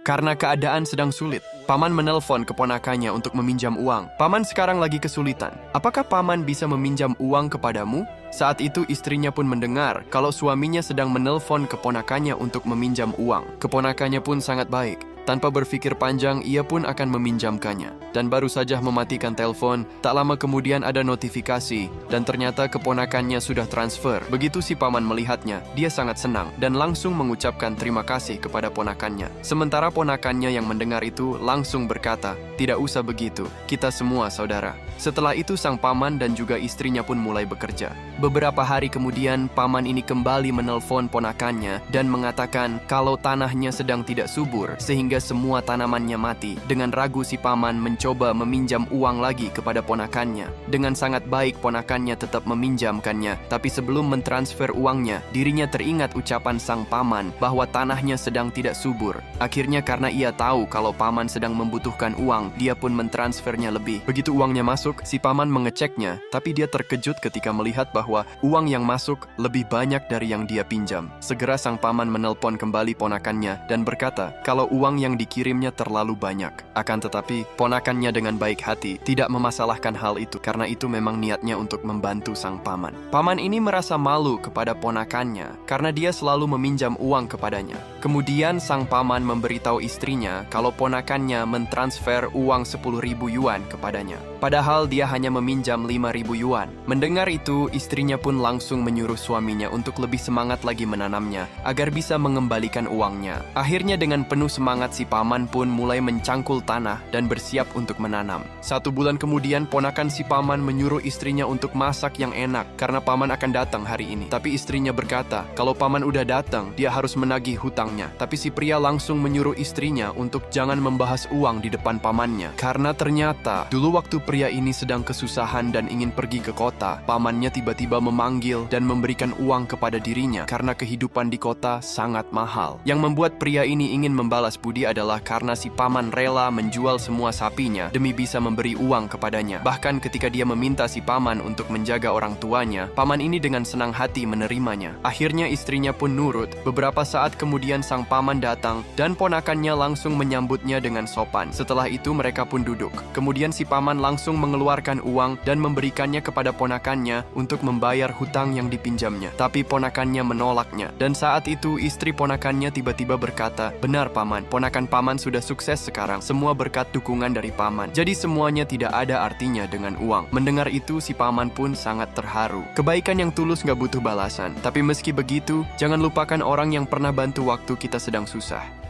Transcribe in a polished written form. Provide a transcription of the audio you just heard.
Karena keadaan sedang sulit, Paman menelpon keponakannya untuk meminjam uang. Paman sekarang lagi kesulitan. Apakah Paman bisa meminjam uang kepadamu? Saat itu istrinya pun mendengar kalau suaminya sedang menelpon keponakannya untuk meminjam uang. Keponakannya pun sangat baik. Tanpa berpikir panjang, ia pun akan meminjamkannya. Dan baru saja mematikan telepon, tak lama kemudian ada notifikasi, dan ternyata keponakannya sudah transfer. Begitu si paman melihatnya, dia sangat senang, dan langsung mengucapkan terima kasih kepada ponakannya. Sementara ponakannya yang mendengar itu langsung berkata, "Tidak usah begitu, kita semua saudara." Setelah itu sang paman dan juga istrinya pun mulai bekerja. Beberapa hari kemudian, paman ini kembali menelpon ponakannya dan mengatakan kalau tanahnya sedang tidak subur, sehingga semua tanamannya mati. Dengan ragu si paman mencoba meminjam uang lagi kepada ponakannya. Dengan sangat baik ponakannya tetap meminjamkannya, tapi sebelum mentransfer uangnya, dirinya teringat ucapan sang paman bahwa tanahnya sedang tidak subur. Akhirnya karena ia tahu kalau paman sedang membutuhkan uang, dia pun mentransfernya lebih. Begitu uangnya masuk, si paman mengeceknya, tapi dia terkejut ketika melihat bahwa uang yang masuk lebih banyak dari yang dia pinjam. Segera sang paman menelpon kembali ponakannya dan berkata kalau uang yang dikirimnya terlalu banyak. Akan tetapi, ponakannya dengan baik hati tidak memasalahkan hal itu karena itu memang niatnya untuk membantu sang paman. Paman ini merasa malu kepada ponakannya karena dia selalu meminjam uang kepadanya. Kemudian sang paman memberitahu istrinya kalau ponakannya mentransfer uang 10.000 yuan kepadanya. Padahal dia hanya meminjam 5.000 yuan. Mendengar itu, istrinya pun langsung menyuruh suaminya untuk lebih semangat lagi menanamnya agar bisa mengembalikan uangnya. Akhirnya dengan penuh semangat si paman pun mulai mencangkul tanah dan bersiap untuk menanam. 1 bulan kemudian ponakan si paman menyuruh istrinya untuk masak yang enak karena paman akan datang hari ini. Tapi istrinya berkata kalau paman udah datang, dia harus menagih hutangnya. Tapi si pria langsung menyuruh istrinya untuk jangan membahas uang di depan pamannya. Karena ternyata dulu waktu pria ini sedang kesusahan dan ingin pergi ke kota, pamannya tiba-tiba memanggil dan memberikan uang kepada dirinya karena kehidupan di kota sangat mahal. Yang membuat pria ini ingin membalas budi adalah karena si paman rela menjual semua sapinya demi bisa memberi uang kepadanya. Bahkan ketika dia meminta si paman untuk menjaga orang tuanya, paman ini dengan senang hati menerimanya. Akhirnya istrinya pun nurut. Beberapa saat kemudian sang paman datang dan ponakannya langsung menyambutnya dengan sopan. Setelah itu mereka pun duduk. Kemudian si paman langsung mengeluarkan uang dan memberikannya kepada ponakannya untuk membayar hutang yang dipinjamnya. Tapi ponakannya menolaknya. Dan saat itu istri ponakannya tiba-tiba berkata, "Benar paman, ponakan paman sudah sukses sekarang. Semua berkat dukungan dari paman. Jadi semuanya tidak ada artinya dengan uang." Mendengar itu si paman pun sangat terharu. Kebaikan yang tulus gak butuh balasan. Tapi meski begitu, jangan lupakan orang yang pernah bantu waktu kita sedang susah.